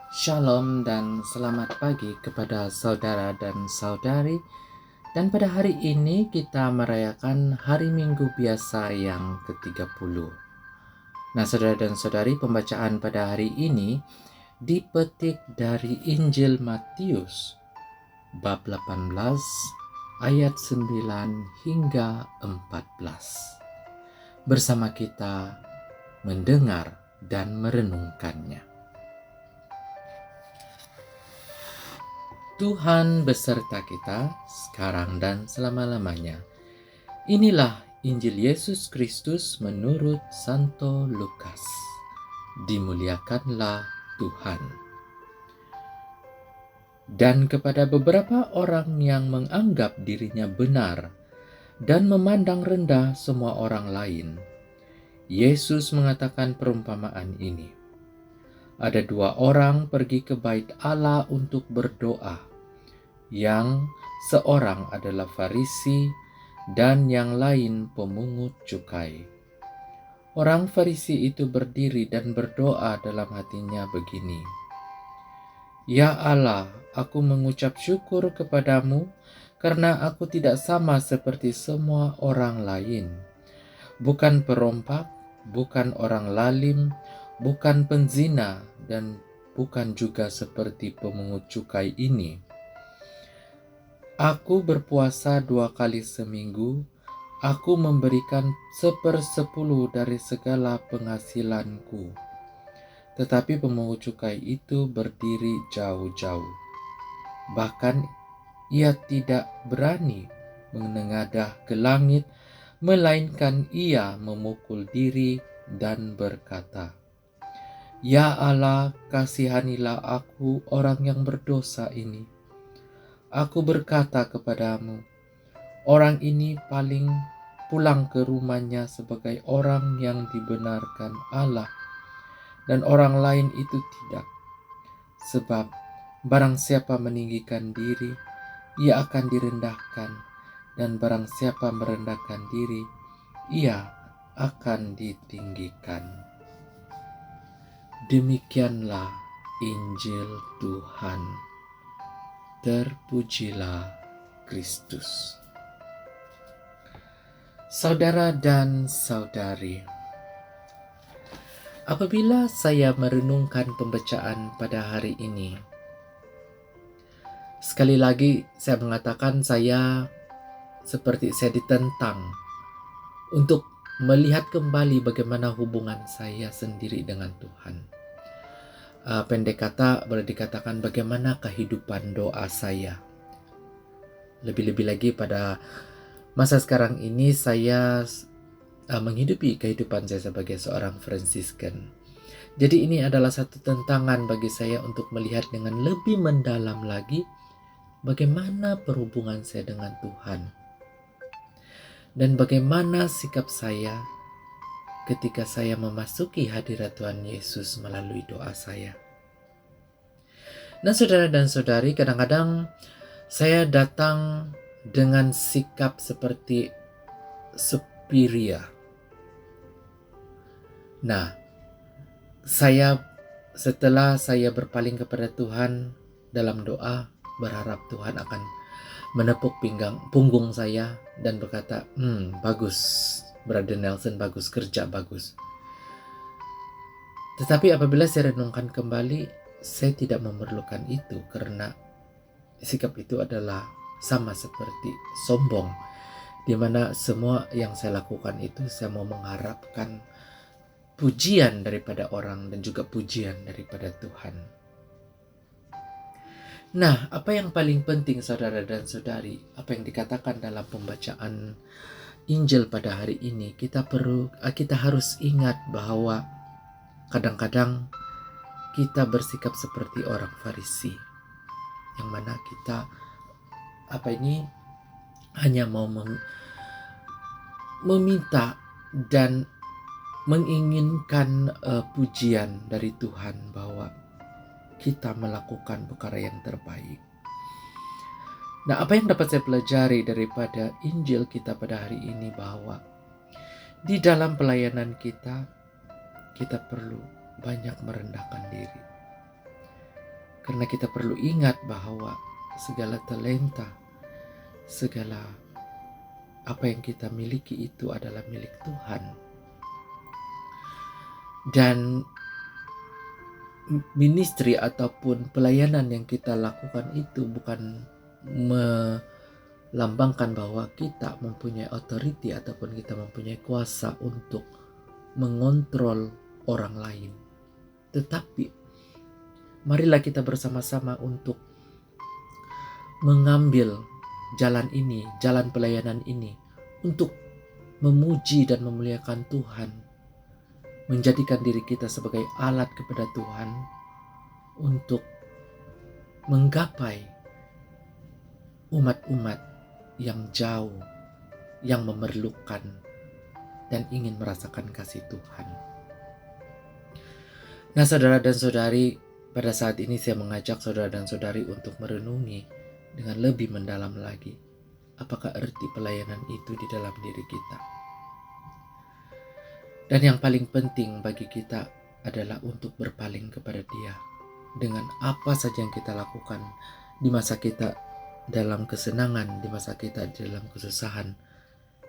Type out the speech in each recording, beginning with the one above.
Shalom dan selamat pagi kepada saudara dan saudari. Dan pada hari ini kita merayakan hari Minggu biasa yang ke-30. Nah, saudara dan saudari, pembacaan pada hari ini dipetik dari Injil Matius bab 18 ayat 9 hingga 14. Bersama kita mendengar dan merenungkannya. Tuhan beserta kita sekarang dan selama-lamanya. Inilah Injil Yesus Kristus menurut Santo Lukas. Dimuliakanlah Tuhan. Dan kepada beberapa orang yang menganggap dirinya benar dan memandang rendah semua orang lain, Yesus mengatakan perumpamaan ini. Ada dua orang pergi ke bait Allah untuk berdoa, yang seorang adalah Farisi dan yang lain pemungut cukai. Orang Farisi itu berdiri dan berdoa dalam hatinya begini, "Ya Allah, aku mengucap syukur kepadamu karena aku tidak sama seperti semua orang lain, bukan perompak, bukan orang lalim, bukan penzina, dan bukan juga seperti pemungut cukai ini. Aku berpuasa 2 kali seminggu, aku memberikan 1/10 dari segala penghasilanku." Tetapi pemungut cukai itu berdiri jauh-jauh. Bahkan ia tidak berani menengadah ke langit, melainkan ia memukul diri dan berkata, "Ya Allah, kasihanilah aku orang yang berdosa ini." Aku berkata kepadamu, orang ini paling pulang ke rumahnya sebagai orang yang dibenarkan Allah, dan orang lain itu tidak. Sebab barang siapa meninggikan diri, ia akan direndahkan, dan barang siapa merendahkan diri, ia akan ditinggikan. Demikianlah Injil Tuhan. Terpujilah Kristus. Saudara dan saudari, apabila saya merenungkan pembacaan pada hari ini, sekali lagi saya mengatakan seperti saya ditentang untuk melihat kembali bagaimana hubungan saya sendiri dengan Tuhan. Pendek kata boleh dikatakan bagaimana kehidupan doa saya. Lebih-lebih lagi pada masa sekarang ini saya menghidupi kehidupan saya sebagai seorang Fransisken. Jadi ini adalah satu tantangan bagi saya untuk melihat dengan lebih mendalam lagi bagaimana perhubungan saya dengan Tuhan. Dan bagaimana sikap saya ketika saya memasuki hadirat Tuhan Yesus melalui doa saya. Nah, saudara dan saudari, kadang-kadang saya datang dengan sikap seperti Supiria. Nah, setelah saya berpaling kepada Tuhan dalam doa, berharap Tuhan akan menepuk punggung saya dan berkata, bagus, Brother Nelson, bagus, kerja bagus. Tetapi apabila saya renungkan kembali, saya tidak memerlukan itu karena sikap itu adalah sama seperti sombong, di mana semua yang saya lakukan itu saya mau mengharapkan pujian daripada orang dan juga pujian daripada Tuhan. Nah, apa yang paling penting saudara dan saudari, apa yang dikatakan dalam pembacaan Injil pada hari ini, kita harus ingat bahwa kadang-kadang kita bersikap seperti orang Farisi, yang mana kita hanya mau meminta dan menginginkan pujian dari Tuhan bahwa kita melakukan perkara yang terbaik. Nah, apa yang dapat saya pelajari daripada Injil kita pada hari ini, bahwa di dalam pelayanan kita perlu banyak merendahkan diri. Karena kita perlu ingat bahwa segala talenta, segala apa yang kita miliki itu adalah milik Tuhan. Dan ministry ataupun pelayanan yang kita lakukan itu bukan melambangkan bahwa kita mempunyai authority ataupun kita mempunyai kuasa untuk mengontrol orang lain. Tetapi marilah kita bersama-sama untuk mengambil jalan ini, jalan pelayanan ini, untuk memuji dan memuliakan Tuhan, menjadikan diri kita sebagai alat kepada Tuhan untuk menggapai umat-umat yang jauh, yang memerlukan dan ingin merasakan kasih Tuhan. Nah, saudara dan saudari, pada saat ini saya mengajak saudara dan saudari untuk merenungi dengan lebih mendalam lagi apakah arti pelayanan itu di dalam diri kita. Dan yang paling penting bagi kita adalah untuk berpaling kepada Dia dengan apa saja yang kita lakukan di masa kita dalam kesenangan, di masa kita dalam kesusahan.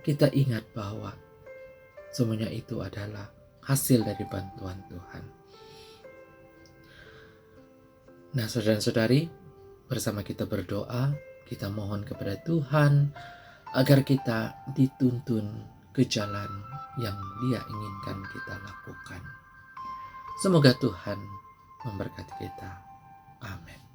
Kita ingat bahwa semuanya itu adalah hasil dari bantuan Tuhan. Nah, saudara-saudari, bersama kita berdoa, kita mohon kepada Tuhan agar kita dituntun ke jalan yang Dia inginkan kita lakukan. Semoga Tuhan memberkati kita. Amin.